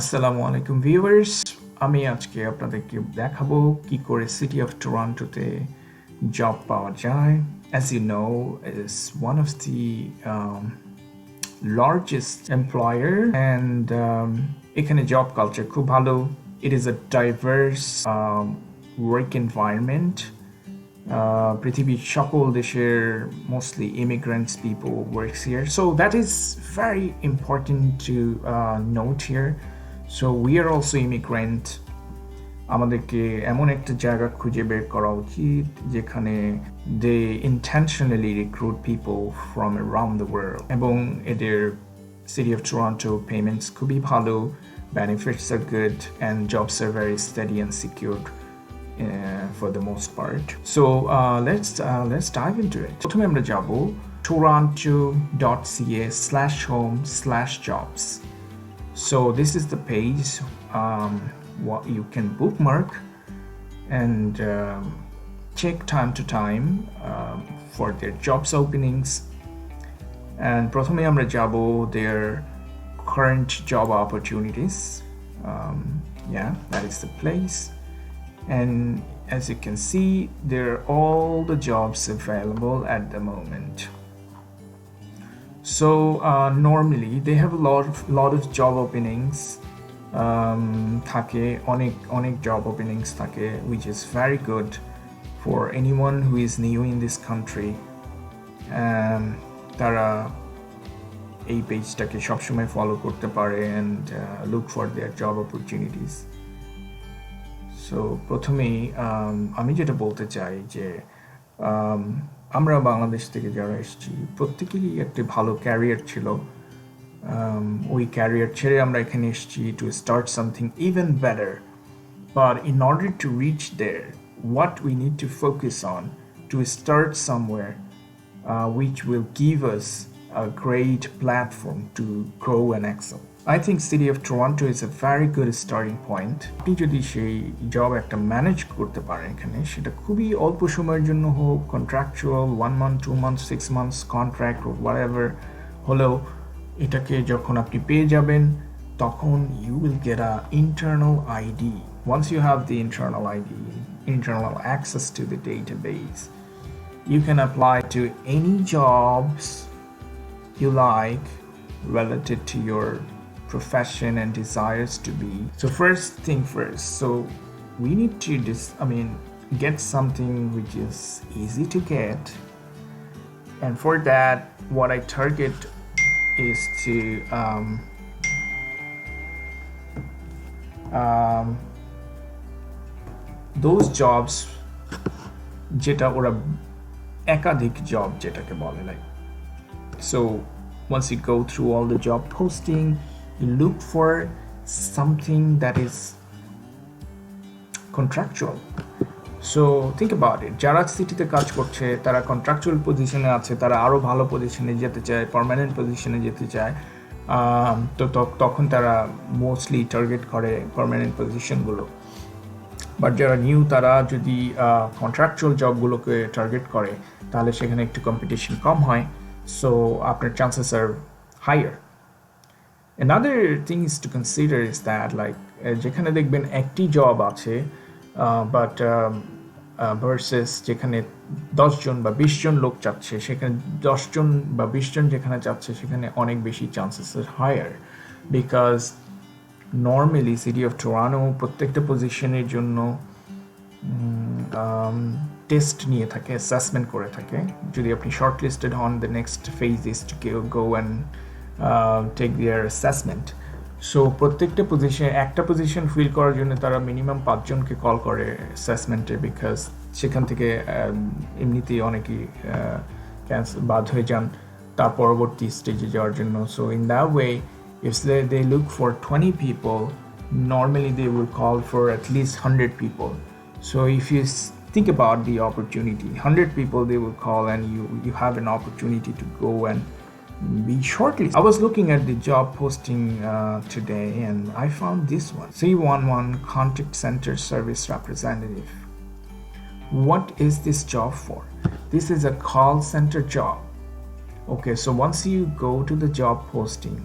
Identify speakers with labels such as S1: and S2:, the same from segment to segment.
S1: আসসালামু আলাইকুম ভিউয়ার্স, আমি আজকে আপনাদেরকে দেখাবো কি করে সিটি অফ টরন্টোতে জব পাওয়া যায়। As you know, is one of the largest employer and এখানে জব কালচার খুব ভালো. It is a diverse work environment. পৃথিবীর সকল দেশের mostly immigrants people works here, so that is very important to note here. So we are also immigrant. আমাদেরকে এমন একটা জায়গা খুঁজে বের করা উচিত যেখানে they intentionally recruit people from around the world এবং এদের City of Toronto payments খুবই ভালো, benefits are good and jobs are very steady and secured for the most part. So let's dive into it. প্রথমে আমরা যাব toronto.ca/home/jobs. So this is the page what you can bookmark and check time to time for their jobs openings. And প্রথমে আমরা যাব their current job opportunities. Yeah, that is the place. And as you can see, there are all the jobs available at the moment. So normally they have a lot of job openings. থাকে অনেক job openings থাকে, which is very good for anyone who is new in this country. তারা এই পেজটাকে সবসময় follow করতে পারে and look for their job opportunities. So প্রথমেই আমি যেটা বলতে চাই যে আমরা বাংলাদেশ থেকে যারা এসেছি প্রত্যেকেরই একটি ভালো ক্যারিয়ার ছিল, ওই ক্যারিয়ার ছেড়ে আমরা এখানে এসেছি to start something even better. But in order to reach there, what we need to focus on to start somewhere which will give us a great platform to grow and excel. I think City of Toronto is a very good starting point. আপনি যদি সেই job একটা manage করতে পারেন এখানে, সেটা খুবই অল্প সময়ের জন্য হোক, contractual 1 month 2 months 6 months contract or whatever হলেও এটাকে যখন আপনি পেয়ে যাবেন তখন you will get a internal ID. Once you have the internal ID, internal access to the database, you can apply to any jobs you like related to your profession and desires to be. So first thing first, so we need to get something which is easy to get, and for that what I target is to those jobs যেটা ওরা একাধিক job যেটাকে বলে, like so once you go through all the job posting, you look for something that is contractual. So think about it, যারা সিটিতে কাজ করছে তারা কন্ট্রাকচুয়াল পজিশনে আছে, তারা আরও ভালো পজিশনে যেতে চায়, পার্মানেন্ট পজিশনে যেতে চায়, তো তখন তারা মোস্টলি টার্গেট করে পার্মানেন্ট পজিশনগুলো। বাট যারা নিউ তারা যদি কন্ট্রাকচুয়াল জবগুলোকে টার্গেট করে তাহলে সেখানে একটু কম্পিটিশন কম হয়, so আপনার chances are higher. Another thing is to consider is that like যেখানে দেখবেন একটি জব আছে but versus যেখানে 10 জন বা 20 জন লোক চাচ্ছে, সেখানে 10 জন বা 20 জন যেখানে চাচ্ছে সেখানে অনেক বেশি chances are higher, because normally City of Toronto প্রত্যেকটা পজিশনের জন্য টেস্ট নিয়ে থাকে, অ্যাসেসমেন্ট করে থাকে। যদি আপনি শর্ট লিস্টেড হন, the next phase is to go and take their assessment. So প্রত্যেকটা একটা পজিশন ফিল করার জন্য তারা মিনিমাম 5 জনকে কল করে অ্যাসেসমেন্টে, বিকজ সেখান থেকে এমনিতেই অনেকেই বাদ হয়ে যান তার পরবর্তী স্টেজে যাওয়ার জন্য। So in that way, if they look for 20 people, normally they will call for at least 100 people. So if you think about the opportunity, 100 people they will call, and you have an opportunity to go and be shortlisted. I was looking at the job posting today and I found this one, 311 Contact Center Service Representative. What is this job for? This is a call center job. Okay, so once you go to the job posting,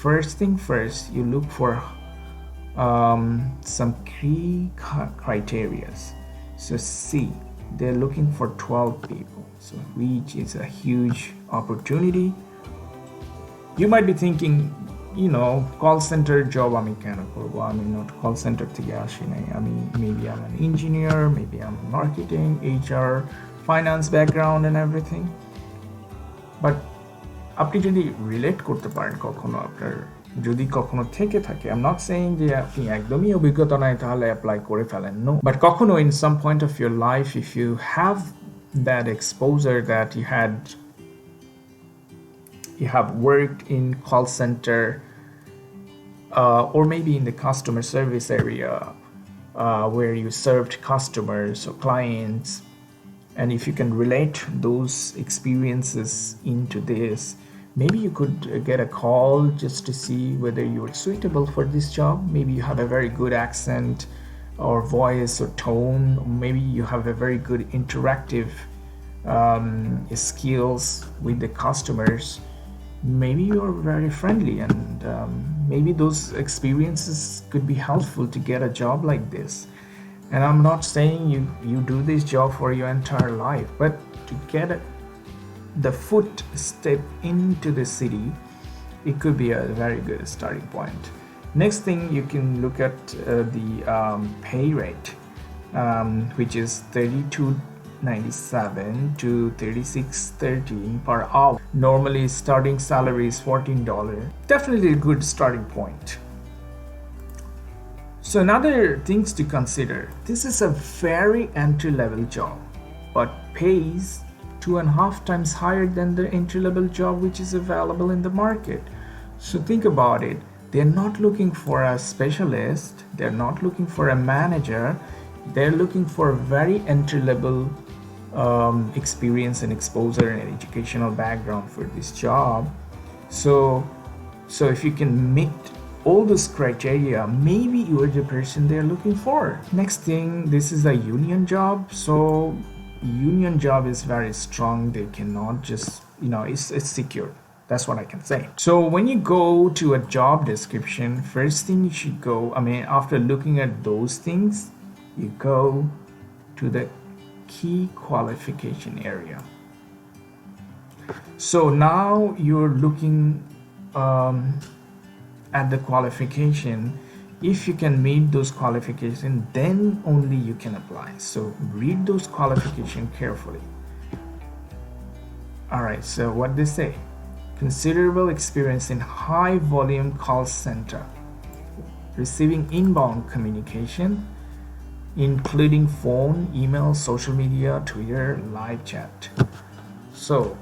S1: first thing first, you look for some key criteria. So see, they're looking for 12 people, so which is a huge opportunity. You might be thinking, call center job আমি কেন করব? আমি not call center থেকে আসি নাই, maybe I'm an engineer, maybe I'm marketing, HR, finance background and everything. But আপনি যদি relate করতে পারেন কখনো, আপনার যদি কখনো থেকে থাকে, I'm not saying যে আপনি একদমই অভিজ্ঞতা নাই তাহলে অ্যাপ্লাই করে ফেলেন, no, but কখনো in some point of your life, if you have that exposure that you have worked in call center or maybe in the customer service area where you served customers or clients, and if you can relate those experiences into this, maybe you could get a call just to see whether you're suitable for this job. Maybe you have a very good accent or voice or tone. Maybe you have a very good interactive skills with the customers. Maybe you're very friendly, and maybe those experiences could be helpful to get a job like this. And I'm not saying you do this job for your entire life, but to get the footstep into the city, it could be a very good starting point. Next thing, you can look at the pay rate, which is $32.97 to $36.13 per hour. Normally starting salary is $14. Definitely a good starting point. So another things to consider, this is a very entry-level job, but pays 2.5 times higher than the entry-level job which is available in the market. So think about it. They're not looking for a specialist, they're not looking for a manager, they're looking for a very entry-level experience and exposure and educational background for this job. So if you can meet all those criteria, maybe you are the person they're looking for. Next thing, this is a union job, so union job is very strong. They cannot just, it's secure. That's what I can say. So when you go to a job description, first thing you should go, after looking at those things, you go to the key qualification area. So now you're looking at the qualification. If you can meet those qualifications, then only you can apply. So read those qualifications carefully. All right, so what they say: considerable experience in high volume call center, receiving inbound communication, including phone, email, social media, Twitter, live chat. So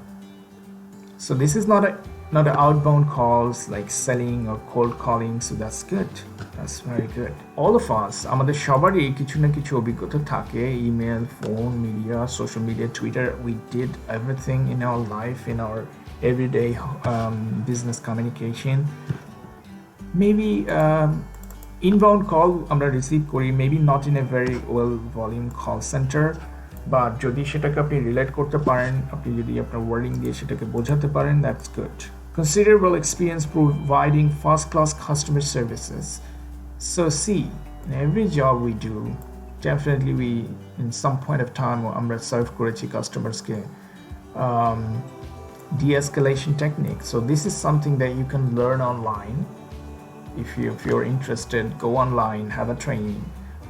S1: this is not a outbound calls like selling or cold calling, so that's good. That's very good. All of us, আমাদের সবারই কিছু না কিছু অভিজ্ঞতা থাকে, email, phone, media, social media, Twitter. We did everything in our life, in our everyday business communication. Maybe inbound call আমরা receive করি, maybe not in a very well volume call center, but যদি সেটাকে আপনি relate করতে পারেন, আপনি যদি আপনার ওয়ার্ডিং দিয়ে সেটাকে বোঝাতে পারেন, that's good. Considerable experience providing first-class customer services. So see, in every job we do, definitely we, in some point of time, আমরা সার্ভ করেছি কাস্টমার্সকে de-escalation technique. So this is something that you can learn online. If you're interested, go online, have a training.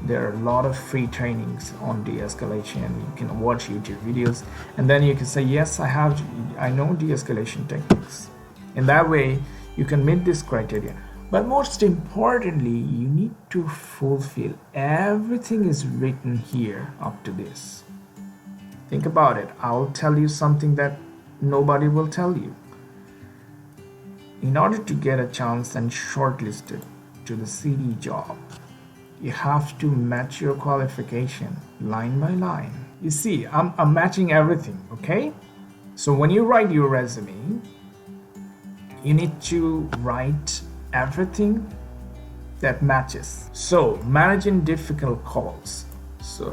S1: There are a lot of free trainings on de-escalation. You can watch YouTube videos, and then you can say, yes, I know de-escalation techniques. In that way, you can meet this criteria. But most importantly, you need to fulfill everything is written here up to this. Think about it. I'll tell you something that nobody will tell you. In order to get a chance and shortlisted to the CD job, you have to match your qualification line by line. You see, I'm matching everything, okay? So when you write your resume, you need to write everything that matches. So managing difficult calls. So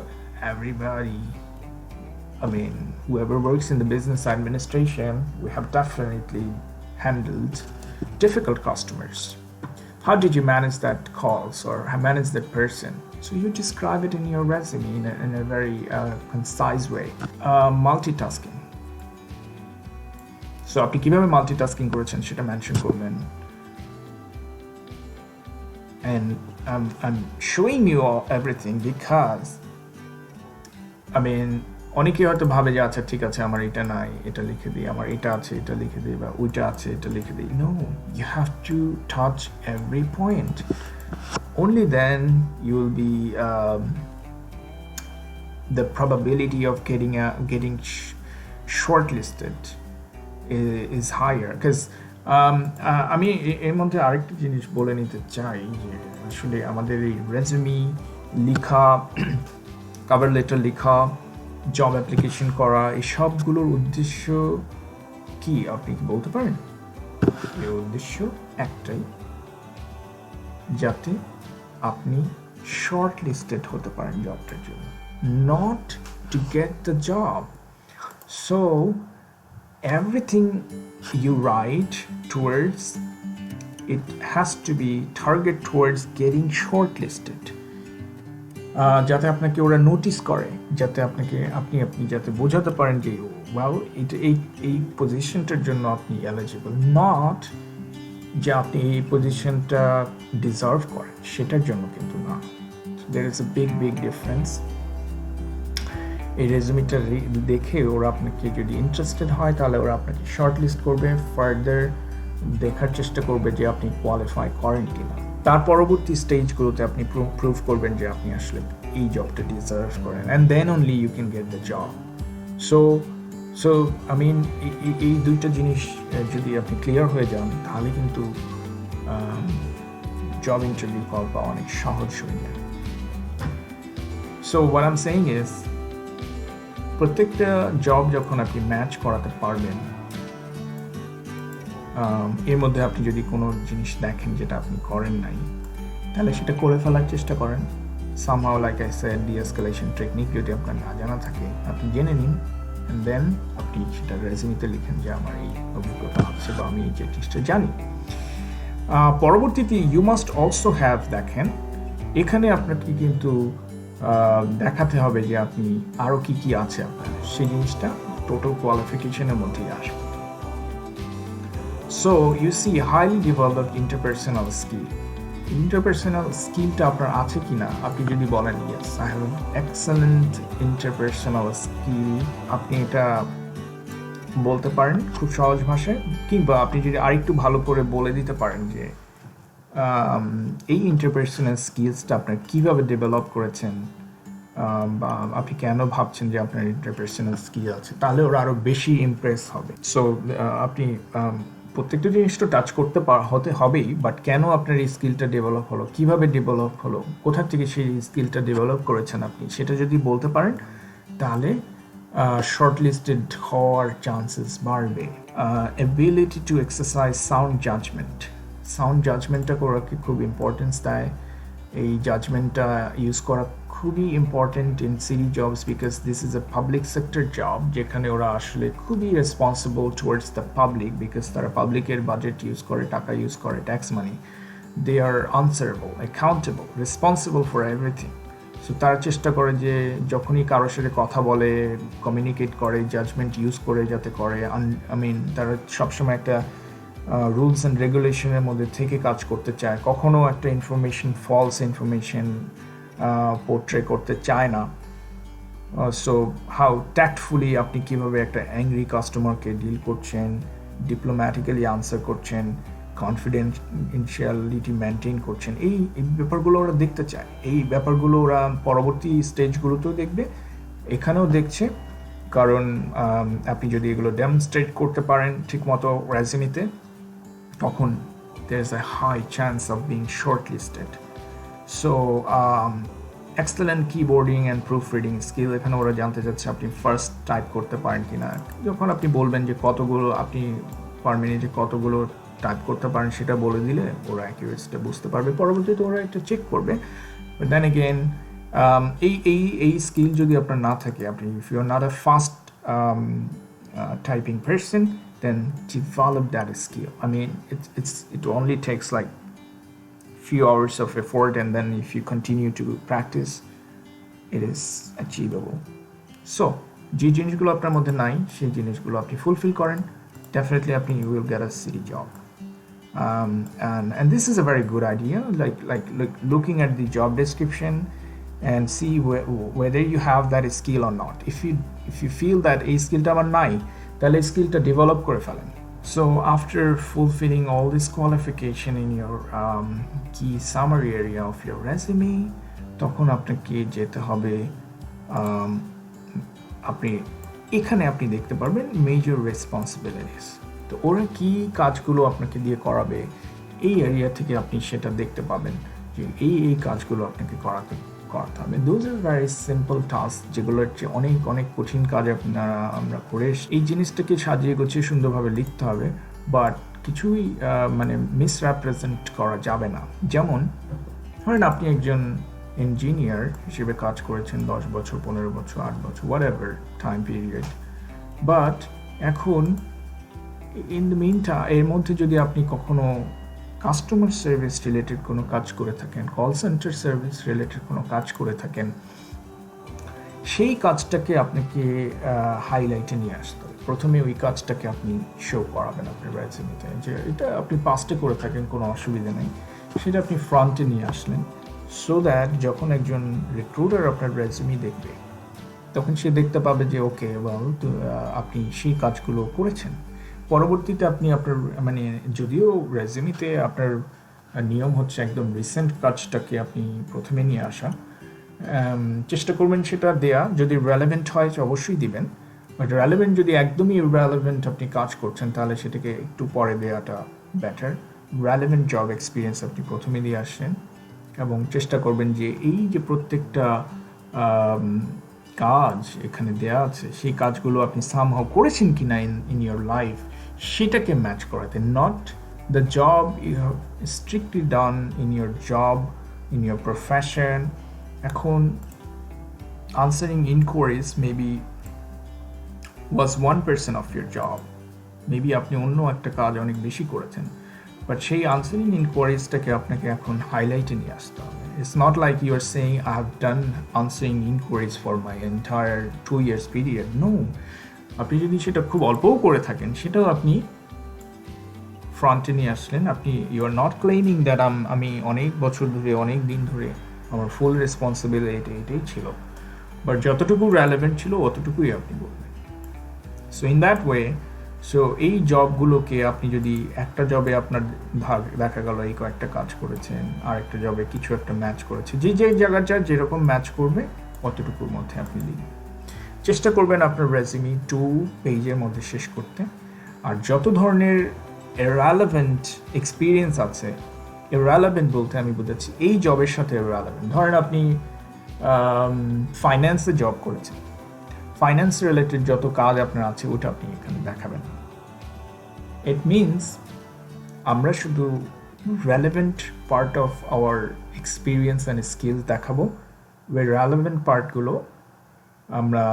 S1: everybody, whoever works in the business administration, we have definitely handled difficult customers. how did you manage that calls or manage that person? So you describe it in your resume in a very concise way. Multitasking. So আপনি কিভাবে multitasking করেছেন সেটা mention করবেন। And I'm showing you all everything because I mean অনেকে হয়তো ভাবে যে আচ্ছা ঠিক আছে আমার এটা নাই এটা লিখে দিই, আমার এটা আছে এটা লিখে দিই, বা ওইটা আছে এটা লিখে দিই। No, you have to touch every point. Only then you will be the probability of getting shortlisted is higher. Because আমি এর মধ্যে আরেকটা জিনিস বলে নিতে চাই যে আসলে আমাদের এই রেজুমি লেখা, কভার লেটার লেখা, জব অ্যাপ্লিকেশন করা, এই সবগুলোর উদ্দেশ্য কি আপনি কি বলতে পারেন? এর উদ্দেশ্য একটাই, যাতে আপনি শর্ট লিস্টেড হতে পারেন জবটার জন্য, not to get the job. So everything you write towards it has to be target towards getting shortlisted, যাতে আপনাকে ওরা নোটিস করে, যাতে আপনি যাতে বোঝাতে পারেন যে ওয়েল এই পজিশনটার জন্য আপনি এলিজিবল, নট যে আপনি এই পজিশনটা ডিজার্ভ করেন সেটার জন্য কিন্তু না। There is a big difference. এই রেজুমিটা দেখে ওরা আপনাকে যদি ইন্টারেস্টেড হয় তাহলে ওরা আপনাকে শর্ট লিস্ট করবে, ফার্দার দেখার চেষ্টা করবে যে আপনি কোয়ালিফাই করেন কিনা। তার পরবর্তী স্টেজগুলোতে আপনি প্রুভ করবেন যে আপনি আসলে এই জবটা ডিজার্ভ করেন, and then only you can get the job. So I mean এই দুইটা জিনিস যদি আপনি ক্লিয়ার হয়ে যান তাহলে কিন্তু জব ইন্টারভিউ কল পাওয়া অনেক সহজ হয়ে যায়। So what I am saying is, প্রত্যেকটা জব যখন আপনি ম্যাচ করাতে পারবেন, এর মধ্যে আপনি যদি কোনো জিনিস দেখেন যেটা আপনি করেন নাই তাহলে সেটা করে ফেলার চেষ্টা করেন। Somehow like I said, D-escalation technique যদি আপনার না জানা থাকে আপনি জেনে নিন, অ্যান্ড দেন আপনি সেটা রেজুমিতে লিখেন যে আমার এই অভিজ্ঞতা আছে বা আমি এই জিনিসটা জানি। পরবর্তীতে ইউ মাস্ট অলসো হ্যাভ, দেখেন এখানে আপনাকে কিন্তু দেখাতে হবে যে আপনি আরও কি আছে আপনার, সেই জিনিসটা টোটাল কোয়ালিফিকেশনের মধ্যেই আসবে। So you see highly developed interpersonal skill. Interpersonal স্কিলটা আপনার আছে কিনা, আপনি যদি বলেন yes I have excellent interpersonal skill, আপনি এটা বলতে পারেন খুব সহজ ভাষায়, কিংবা আপনি যদি আরেকটু ভালো করে বলে দিতে পারেন যে এই ইন্টারপার্সোনাল স্কিলসটা আপনার কীভাবে ডেভেলপ করেছেন, বা আপনি কেন ভাবছেন যে আপনার ইন্টারপার্সোনাল স্কিল আছে, তাহলে ওরা আরও বেশি ইমপ্রেস হবে। সো আপনি প্রত্যেকটা জিনিস তো টাচ করতে হতে হবেই, বাট কেন আপনার এই স্কিলটা ডেভেলপ হলো, কীভাবে ডেভেলপ হলো, কোথা থেকে সেই স্কিলটা ডেভেলপ করেছেন আপনি, সেটা যদি বলতে পারেন তাহলে শর্টলিস্টেড হওয়ার চান্সেস বাড়বে। Ability to exercise sound judgment. Sound জাজমেন্টটা করাকে খুব ইম্পর্টেন্স দেয়। এই জাজমেন্টটা ইউজ করা খুবই important in city jobs, because this is a public sector job, যেখানে ওরা আসলে খুবই responsible towards the public, because তারা পাবলিকের বাজেট ইউজ করে, টাকা ইউজ করে, tax money. They are answerable, accountable, responsible for everything. So তারা চেষ্টা করে যে যখনই কারোর সাথে কথা বলে, কমিউনিকেট করে, জাজমেন্ট ইউজ করে যাতে করে, আই মিন তারা সবসময় একটা রুলস অ্যান্ড রেগুলেশনের মধ্যে থেকে কাজ করতে চায়, কখনো একটা ইনফরমেশন, ফলস ইনফরমেশন পোর্ট্রে করতে চায় না। সো হাউ ট্যাক্টফুলি আপনি কীভাবে একটা অ্যাংরি কাস্টমারকে ডিল করছেন, ডিপ্লোম্যাটিক্যালি আনসার করছেন, কনফিডেন্সিয়ালিটি মেনটেন করছেন, এই ব্যাপারগুলো ওরা দেখতে চায়। এই ব্যাপারগুলো ওরা পরবর্তী স্টেজগুলোতেও দেখবে, এখানেও দেখছে, কারণ আপনি যদি এগুলো ডেমনস্ট্রেট করতে পারেন ঠিকমতো রেজুমিতে, তখন there is a high chance of being shortlisted. So excellent keyboarding and proofreading skill, এখানে ওরা জানতে চাচ্ছে আপনি ফার্স্ট টাইপ করতে পারেন কিনা। যখন আপনি বলবেন যে কতগুলো আপনি পার মিনিটে কতগুলো টাইপ করতে পারেন সেটা বলে দিলে ওরা অ্যাকিউরেসিটা বুঝতে পারবে, পরবর্তীতে ওরা এটা চেক করবে। বাট দেন এগেন এই স্কিল যদি আপনার না থাকে, আপনি if you are not a fast typing person, then develop that skill. I mean, it only takes like few hours of effort, and then if you continue to practice, it is achievable. So যে জিনিসগুলো আপনার মধ্যে নাই সেই জিনিসগুলো আপনি fulfil করেন, definitely আপনি you will get a city job. And this is a very good idea, like looking at the job description and see whether you have that skill or not. If you feel that এই স্কিলটা আমার নাই, তাহলে এই স্কিলটা develop করে ফেলেন. So after fulfilling all this qualification in your key summary area of your resume, তখন আপনাকে যেতে হবে, আপনি এখানে আপনি দেখতে পারবেন মেজর রেসপন্সিবিলিটিস. তো ওরা কি কাজগুলো আপনাকে দিয়ে করাবে, এই এরিয়া থেকে আপনি সেটা দেখতে পাবেন যে এই কাজগুলো আপনাকে করাতে হবে. Those are very simple task, যেগুলোর চেয়ে অনেক অনেক কঠিন কাজ আমরা করে এই জিনিসটাকে সাজিয়ে গুছিয়ে সুন্দরভাবে লিখতে হবে, বাট কিছুই মানে মিসরিপ্রেজেন্ট করা যাবে না. যেমন ধরেন আপনি একজন ইঞ্জিনিয়ার হিসেবে কাজ করেছেন 10 বছর, 15 বছর, 8 বছর, হোয়াটএভার টাইম পিরিয়ড, বাট এখন ইন দ্য মিনটাইম এর মধ্যে যদি আপনি কখনো কাস্টমার সার্ভিস রিলেটেড কোনো কাজ করে থাকেন, কল সেন্টার সার্ভিস রিলেটেড কোনো কাজ করে থাকেন, সেই কাজটাকে আপনাকে হাইলাইটে নিয়ে আসতে হবে. প্রথমে ওই কাজটাকে আপনি শো করাবেন আপনার রেজিউমেতে, যে এটা আপনি পাস্টে করে থাকেন, কোনো অসুবিধা নেই, সেটা আপনি ফ্রন্টে নিয়ে আসলেন, সো দ্যাট যখন একজন রিক্রুটার আপনার রেজিউমি দেখবে তখন সে দেখতে পাবে যে ওকে ওয়েল, আপনি সেই কাজগুলো করেছেন. পরবর্তীতে আপনি আপনার মানে যদিও রেজিউমিতে আপনার নিয়ম হচ্ছে একদম রিসেন্ট কাজটাকে আপনি প্রথমে নিয়ে আসা, চেষ্টা করবেন সেটা দেয়া, যদি রেলেভেন্ট হয় অবশ্যই দিবেন, বাট রেলেভেন্ট যদি একদমই রেলেভেন্ট আপনি কাজ করছেন তাহলে সেটাকে একটু পরে দেওয়াটা বেটার. রেলেভেন্ট জব এক্সপিরিয়েন্স আপনি প্রথমে দিয়ে আসছেন এবং চেষ্টা করবেন যে এই যে প্রত্যেকটা কাজ এখানে দেয়া আছে সেই কাজগুলো আপনি সামহাউ করেছেন কিনা ইন ইয়োর লাইফ সেটাকে ম্যাচ করাতে, not the job you have strictly done in your job, in your profession. এখন answering inquiries maybe was 1% of your job, maybe আপনি অন্য একটা কাজ অনেক বেশি করেছেন, বাট সেই আনসারিং ইনকোয়ারিজটাকে আপনাকে এখন হাইলাইটে নিয়ে আসতে হবে. It's not like you are saying I have done answering inquiries for my entire 2 years period. No, আপনি যদি সেটা খুব অল্পও করে থাকেন সেটাও আপনি ফ্রন্টে নিয়ে আসলেন. আপনি you are not claiming that আমি অনেক বছর ধরে, অনেক দিন ধরে আমার ফুল রেসপন্সিবিলিটি এটাই ছিল, বাট যতটুকু রেলেভেন্ট ছিল অতটুকুই আপনি বলবেন. So in that way, so এই জবগুলোকে আপনি যদি একটা জবে আপনার দেখা গেল এই কয়েকটা কাজ করেছেন, আর একটা জবে কিছু একটা ম্যাচ করেছে, যে জায়গাটা যেরকম ম্যাচ করবে অতটুকুর মধ্যে আপনি লিখবেন. চেষ্টা করবেন আপনার রেজিউমি 2 পেজের মধ্যে শেষ করতে. আর যত ধরনের ইররেলেভেন্ট এক্সপিরিয়েন্স আছে, ইররেলেভেন্ট বলতে আমি বোঝাচ্ছি এই জবের সাথে ইররেলেভেন্ট. ধরেন আপনি ফাইন্যান্সে জব করেছেন, ফাইন্যান্স রিলেটেড যত কাজ আপনার আছে ওটা আপনি এখানে দেখাবেন. ইট মিনস আমরা শুধু relevant part of our experience and skills দেখাবো, ওই রেলেভেন্ট পার্টগুলো আমরা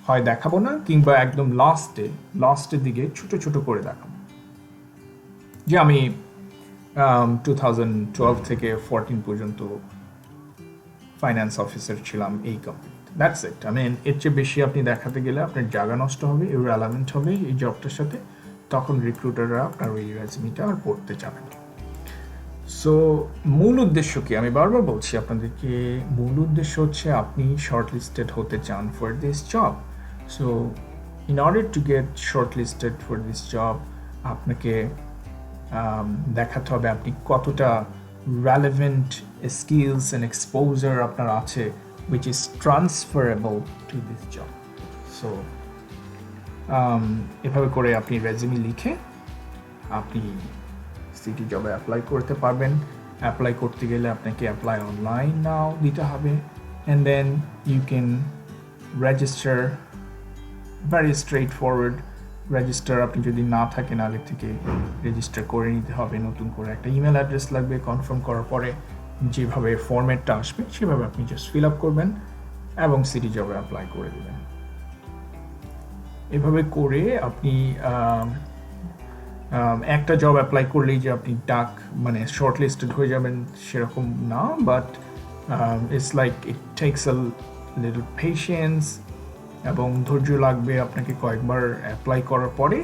S1: হয় দেখাবো না, কিংবা একদম লাস্টের দিকে ছোট করে দেখাবো, যে আমি 2012 থেকে 14 পর্যন্ত ফাইন্যান্স অফিসার ছিলাম এই কোম্পানিতে. That's it. এর চেয়ে বেশি আপনি দেখাতে গেলে আপনার জায়গা নষ্ট হবে, ইররেলেভেন্ট হবে এই জবটার সাথে, তখন রিক্রুটাররা আপনার ওই রেজিউমিটা আর পড়তে চাবে না. সো মূল উদ্দেশ্য কি, আমি বারবার বলছি আপনাদেরকে, মূল উদ্দেশ্য হচ্ছে আপনি শর্টলিস্টেড হতে চান for this job. So in order to get shortlisted for this job আপনাকে দেখাতে হবে আপনি কতটা relevant skills and exposure আপনার আছে which is transferable to this job. So এভাবে করে আপনি রেজিউমি লিখে আপনি সিটি জবে অ্যাপ্লাই করতে পারবেন. অ্যাপ্লাই করতে গেলে আপনাকে অ্যাপ্লাই অনলাইন নাও দিতে হবে, and then you can register, very straightforward. Register আপনি যদি না থাকেন আগে থেকে রেজিস্টার করে নিতে হবে, নতুন করে একটা ইমেল অ্যাড্রেস লাগবে. কনফার্ম করার পরে যেভাবে ফরম্যাটটা আসবে সেভাবে আপনি জাস্ট ফিল আপ করবেন এবং সিটি জবে অ্যাপ্লাই করে দেবেন. এভাবে করে আপনি একটা জব অ্যাপ্লাই করলেই যে আপনি মানে শর্ট লিস্টেড হয়ে যাবেন সেরকম না, but it's like it tax a little patience এবং ধৈর্য লাগবে আপনাকে কয়েকবার অ্যাপ্লাই করার পরে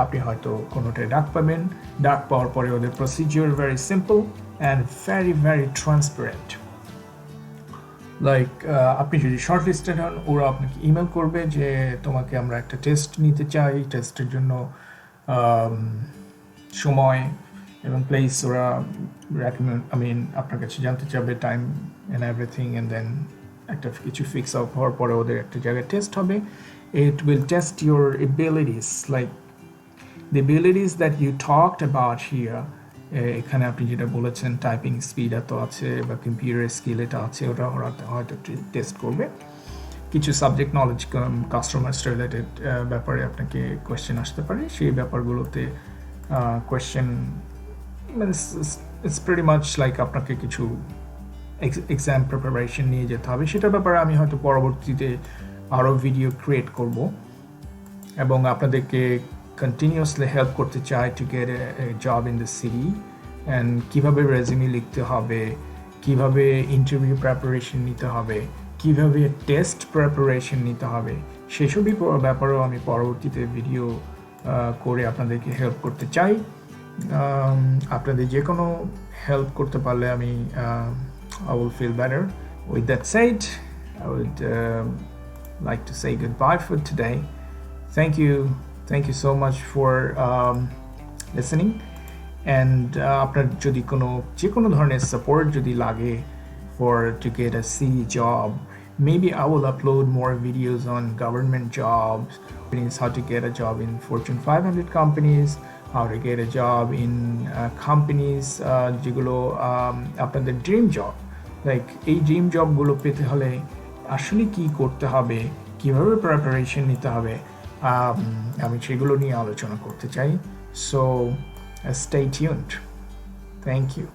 S1: আপনি হয়তো কোনোটায় ডাক পাবেন। ডাক পাওয়ার পরে ওদের procedure very simple and very very transparent. Like আপনি যদি শর্ট লিস্টেড হন, ওরা আপনাকে ইমেল করবে যে তোমাকে আমরা একটা টেস্ট নিতে চাই, টেস্টের জন্য সময় এবং প্লেস ওরা আপনার কাছে জানতে চাবে, time and everything, and then একটা কিছু ফিক্স আপ হওয়ার পরে ওদের একটা জায়গায় টেস্ট হবে। It will test your abilities, like the abilities that you talked about here. এখানে আপনি যেটা বলেছেন টাইপিং স্পিড এত আছে বা কম্পিউটার স্কিল এটা আছে, ওরা হয়তো টেস্ট করবে। কিছু সাবজেক্ট নলেজ, কাস্টমার্স রিলেটেড ব্যাপারে আপনাকে কোয়েশ্চেন আসতে পারে, সেই ব্যাপারগুলোতে question it's pretty much like আপনাকে কিছু এক্সাম প্রিপারেশন নিয়ে যেতে হবে। সেটার ব্যাপারে আমি হয়তো পরবর্তীতে আরও ভিডিও ক্রিয়েট করব এবং আপনাদেরকে কন্টিনিউয়াসলি হেল্প করতে চাই to get A job in the city, and কীভাবে রেজিউমে লিখতে হবে, কীভাবে ইন্টারভিউ প্রিপারেশন নিতে হবে, কীভাবে টেস্ট প্রিপারেশন নিতে হবে, সেসবই ব্যাপারেও আমি পরবর্তীতে ভিডিও করে আপনাদেরকে হেল্প করতে চাই। আপনাদের যে কোনো হেল্প করতে পারলে আমি I will feel better. With that said, I would like to say goodbye for today. Thank you so much for listening. And আপনার যদি যে কোনো ধরনের সাপোর্ট যদি লাগে to get a city job, maybe I will upload more videos on government jobs, how to get a job in Fortune 500 companies, how to get a job in companies যেগুলো আপনাদের dream job. Like এই dream জবগুলো পেতে হলে আসলে কি করতে হবে, কীভাবে প্রিপারেশন নিতে হবে, আমি সেগুলো নিয়ে আলোচনা করতে চাই। So stay tuned. Thank you.